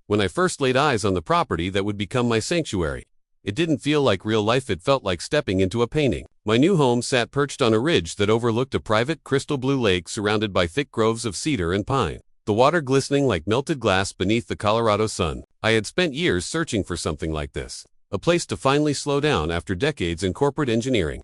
When I first laid eyes on the property that would become my sanctuary, it didn't feel like real life, it felt like stepping into a painting. My new home sat perched on a ridge that overlooked a private crystal blue lake surrounded by thick groves of cedar and pine, the water glistening like melted glass beneath the Colorado sun. I had spent years searching for something like this, a place to finally slow down after decades in corporate engineering.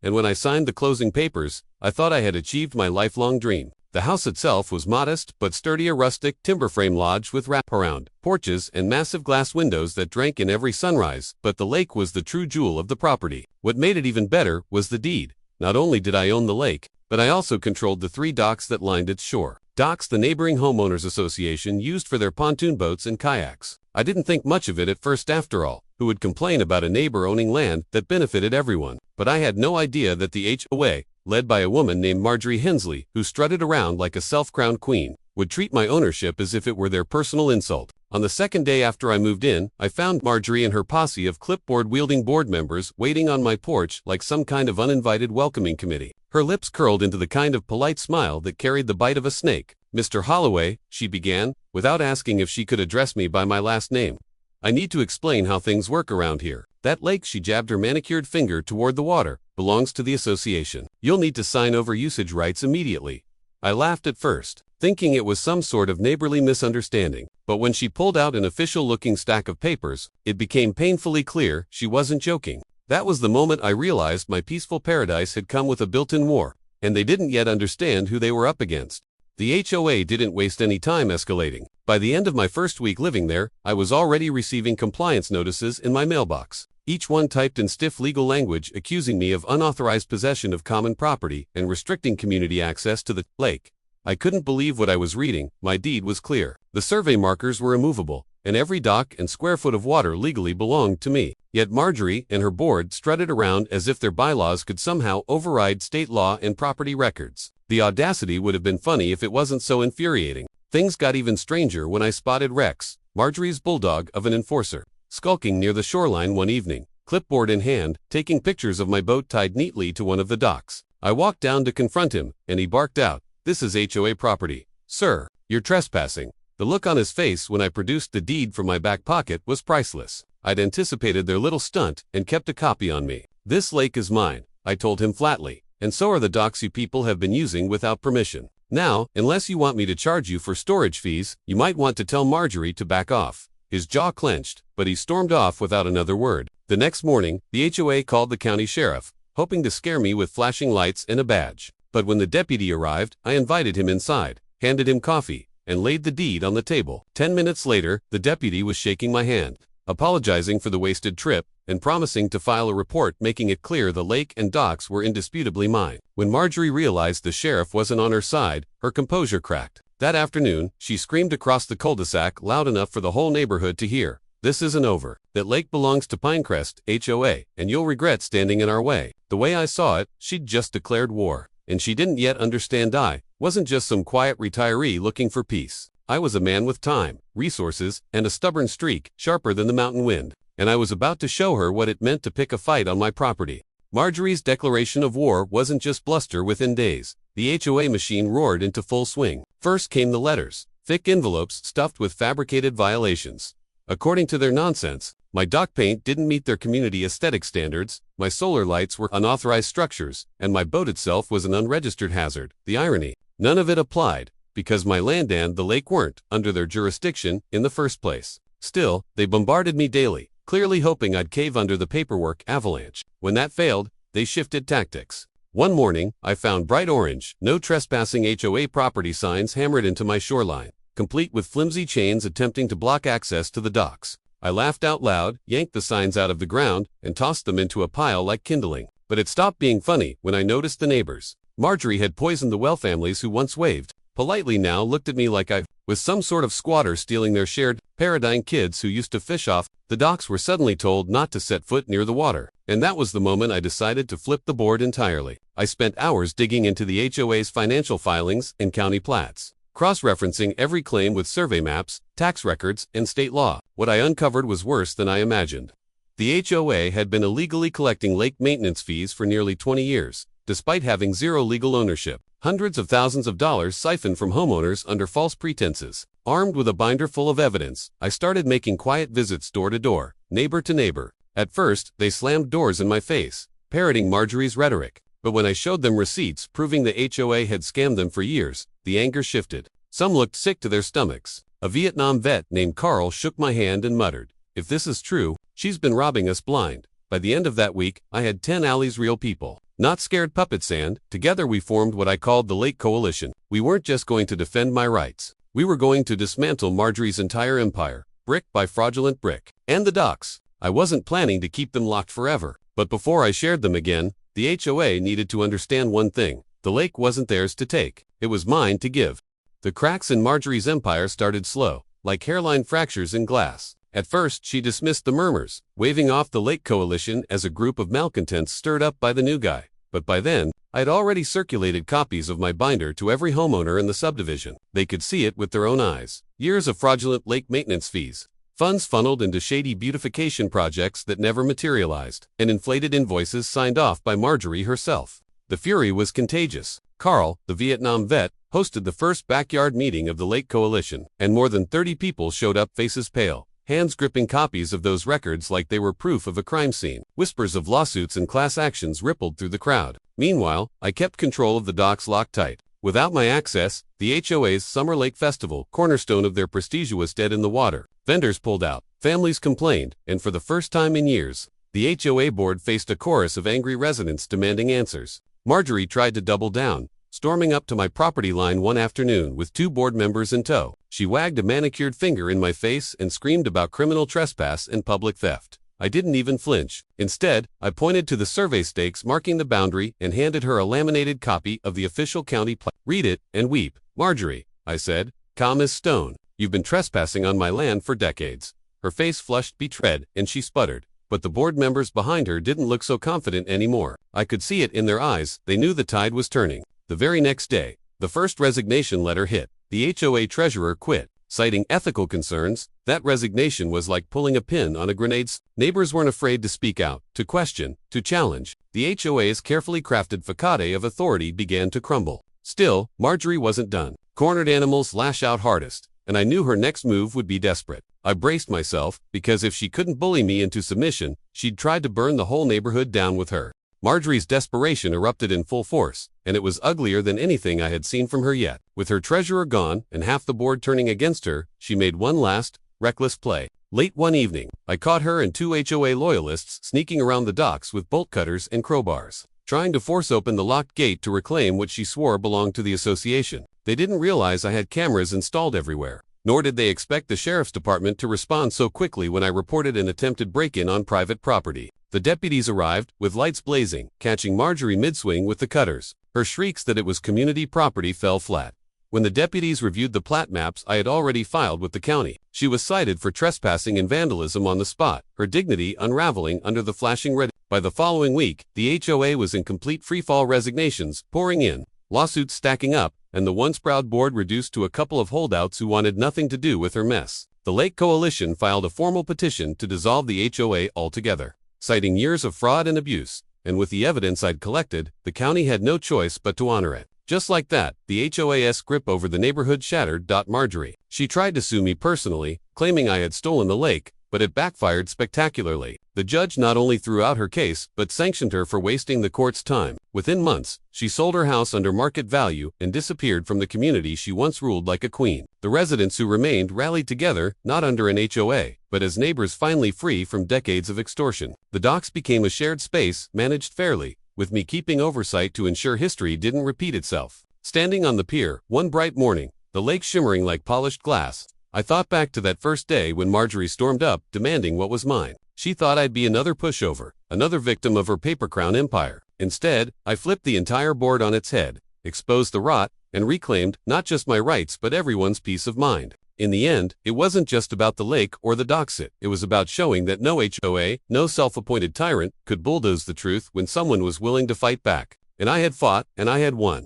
And when I signed the closing papers, I thought I had achieved my lifelong dream. The house itself was modest but sturdy, a rustic timber frame lodge with wraparound porches and massive glass windows that drank in every sunrise, but the lake was the true jewel of the property. What made it even better was the deed. Not only did I own the lake, but I also controlled the 3 docks that lined its shore. Docks the neighboring homeowners association used for their pontoon boats and kayaks. I didn't think much of it at first. After all, who would complain about a neighbor owning land that benefited everyone? But I had no idea that the HOA, led by a woman named Marjorie Hensley, who strutted around like a self-crowned queen, would treat my ownership as if it were their personal insult. On the second day after I moved in, I found Marjorie and her posse of clipboard-wielding board members waiting on my porch like some kind of uninvited welcoming committee. Her lips curled into the kind of polite smile that carried the bite of a snake. "Mr. Holloway," she began, without asking if she could address me by my last name. "I need to explain how things work around here. That lake," she jabbed her manicured finger toward the water, "belongs to the association. You'll need to sign over usage rights immediately." I laughed at first, thinking it was some sort of neighborly misunderstanding, but when she pulled out an official-looking stack of papers, it became painfully clear she wasn't joking. That was the moment I realized my peaceful paradise had come with a built-in war, and they didn't yet understand who they were up against. The HOA didn't waste any time escalating. By the end of my first week living there, I was already receiving compliance notices in my mailbox, each one typed in stiff legal language accusing me of unauthorized possession of common property and restricting community access to the lake. I couldn't believe what I was reading. My deed was clear. The survey markers were immovable, and every dock and square foot of water legally belonged to me. Yet Marjorie and her board strutted around as if their bylaws could somehow override state law and property records. The audacity would have been funny if it wasn't so infuriating. Things got even stranger when I spotted Rex, Marjorie's bulldog of an enforcer, skulking near the shoreline one evening, clipboard in hand, taking pictures of my boat tied neatly to one of the docks. I walked down to confront him, and he barked out, "This is HOA property. Sir, you're trespassing." The look on his face when I produced the deed from my back pocket was priceless. I'd anticipated their little stunt and kept a copy on me. "This lake is mine," I told him flatly, "and so are the docks you people have been using without permission. Now, unless you want me to charge you for storage fees, you might want to tell Marjorie to back off." His jaw clenched, but he stormed off without another word. The next morning, the HOA called the county sheriff, hoping to scare me with flashing lights and a badge. But when the deputy arrived, I invited him inside, handed him coffee, and laid the deed on the table. 10 minutes later, the deputy was shaking my hand, apologizing for the wasted trip, and promising to file a report making it clear the lake and docks were indisputably mine. When Marjorie realized the sheriff wasn't on her side, her composure cracked. That afternoon, she screamed across the cul-de-sac loud enough for the whole neighborhood to hear, "This isn't over. That lake belongs to Pinecrest, HOA, and you'll regret standing in our way." The way I saw it, she'd just declared war. And she didn't yet understand I wasn't just some quiet retiree looking for peace. I was a man with time, resources, and a stubborn streak sharper than the mountain wind. And I was about to show her what it meant to pick a fight on my property. Marjorie's declaration of war wasn't just bluster. Within days, the HOA machine roared into full swing. First came the letters, thick envelopes stuffed with fabricated violations. According to their nonsense, my dock paint didn't meet their community aesthetic standards, my solar lights were unauthorized structures, and my boat itself was an unregistered hazard. The irony, none of it applied, because my land and the lake weren't under their jurisdiction in the first place. Still, they bombarded me daily, clearly hoping I'd cave under the paperwork avalanche. When that failed, they shifted tactics. One morning, I found bright orange, "No trespassing HOA property" signs hammered into my shoreline, complete with flimsy chains attempting to block access to the docks. I laughed out loud, yanked the signs out of the ground, and tossed them into a pile like kindling. But it stopped being funny when I noticed the neighbors. Marjorie had poisoned the well families who once waved politely, now looked at me like I was some sort of squatter stealing their shared paradigm. Kids who used to fish off the docks were suddenly told not to set foot near the water. And that was the moment I decided to flip the board entirely. I spent hours digging into the HOA's financial filings and county plats, cross-referencing every claim with survey maps, tax records, and state law. What I uncovered was worse than I imagined. The HOA had been illegally collecting lake maintenance fees for nearly 20 years, despite having zero legal ownership. Hundreds of thousands of dollars siphoned from homeowners under false pretenses, Armed with a binder full of evidence, I started making quiet visits door to door, neighbor to neighbor. At first, they slammed doors in my face, parroting Marjorie's rhetoric. But when I showed them receipts proving the HOA had scammed them for years, the anger shifted. Some looked sick to their stomachs. A Vietnam vet named Carl shook my hand and muttered, "If this is true, she's been robbing us blind." By the end of that week, I had 10 alleys real people. Not scared puppets, and together we formed what I called the Lake Coalition. We weren't just going to defend my rights. We were going to dismantle Marjorie's entire empire, brick by fraudulent brick. And the docks. I wasn't planning to keep them locked forever. But before I shared them again, the HOA needed to understand one thing. The lake wasn't theirs to take. It was mine to give. The cracks in Marjorie's empire started slow, like hairline fractures in glass. At first, she dismissed the murmurs, waving off the Lake Coalition as a group of malcontents stirred up by the new guy. But by then, I'd already circulated copies of my binder to every homeowner in the subdivision. They could see it with their own eyes. Years of fraudulent lake maintenance fees, funds funneled into shady beautification projects that never materialized, and inflated invoices signed off by Marjorie herself. The fury was contagious. Carl, the Vietnam vet, hosted the first backyard meeting of the Lake Coalition, and more than 30 people showed up, faces pale, hands gripping copies of those records like they were proof of a crime scene. Whispers of lawsuits and class actions rippled through the crowd. Meanwhile, I kept control of the docks locked tight. Without my access, the HOA's Summer Lake Festival, cornerstone of their prestige, was dead in the water. Vendors pulled out, families complained, and for the first time in years, the HOA board faced a chorus of angry residents demanding answers. Marjorie tried to double down, storming up to my property line one afternoon with 2 board members in tow. She wagged a manicured finger in my face and screamed about criminal trespass and public theft. I didn't even flinch. Instead, I pointed to the survey stakes marking the boundary and handed her a laminated copy of the official county plan. "Read it and weep, Marjorie," I said, calm as stone. "You've been trespassing on my land for decades." Her face flushed betrayed, and she sputtered. But the board members behind her didn't look so confident anymore. I could see it in their eyes. They knew the tide was turning. The very next day, the first resignation letter hit. The HOA treasurer quit, citing ethical concerns. That resignation was like pulling a pin on a grenade. Neighbors weren't afraid to speak out, to question, to challenge. The HOA's carefully crafted facade of authority began to crumble. Still, Marjorie wasn't done. Cornered animals lash out hardest, and I knew her next move would be desperate. I braced myself, because if she couldn't bully me into submission, she'd tried to burn the whole neighborhood down with her. Marjorie's desperation erupted in full force, and it was uglier than anything I had seen from her yet. With her treasurer gone and half the board turning against her, she made one last, reckless play. Late one evening, I caught her and 2 HOA loyalists sneaking around the docks with bolt cutters and crowbars, trying to force open the locked gate to reclaim what she swore belonged to the association. They didn't realize I had cameras installed everywhere, nor did they expect the sheriff's department to respond so quickly when I reported an attempted break-in on private property. The deputies arrived, with lights blazing, catching Marjorie mid-swing with the cutters. Her shrieks that it was community property fell flat. When the deputies reviewed the plat maps I had already filed with the county, she was cited for trespassing and vandalism on the spot, her dignity unraveling under the flashing red. By the following week, the HOA was in complete freefall, resignations pouring in, lawsuits stacking up, and the once proud board reduced to a couple of holdouts who wanted nothing to do with her mess. The Lake Coalition filed a formal petition to dissolve the HOA altogether, citing years of fraud and abuse, and with the evidence I'd collected, the county had no choice but to honor it. Just like that, the HOA's grip over the neighborhood shattered. Marjorie. She tried to sue me personally, claiming I had stolen the lake, but it backfired spectacularly. The judge not only threw out her case, but sanctioned her for wasting the court's time. Within months, she sold her house under market value and disappeared from the community she once ruled like a queen. The residents who remained rallied together, not under an HOA, but as neighbors finally free from decades of extortion. The docks became a shared space, managed fairly, with me keeping oversight to ensure history didn't repeat itself. Standing on the pier, one bright morning, the lake shimmering like polished glass, I thought back to that first day when Marjorie stormed up, demanding what was mine. She thought I'd be another pushover, another victim of her paper crown empire. Instead, I flipped the entire board on its head, exposed the rot, and reclaimed not just my rights but everyone's peace of mind. In the end, it wasn't just about the lake or the docks. It was about showing that no HOA, no self-appointed tyrant, could bulldoze the truth when someone was willing to fight back. And I had fought, and I had won.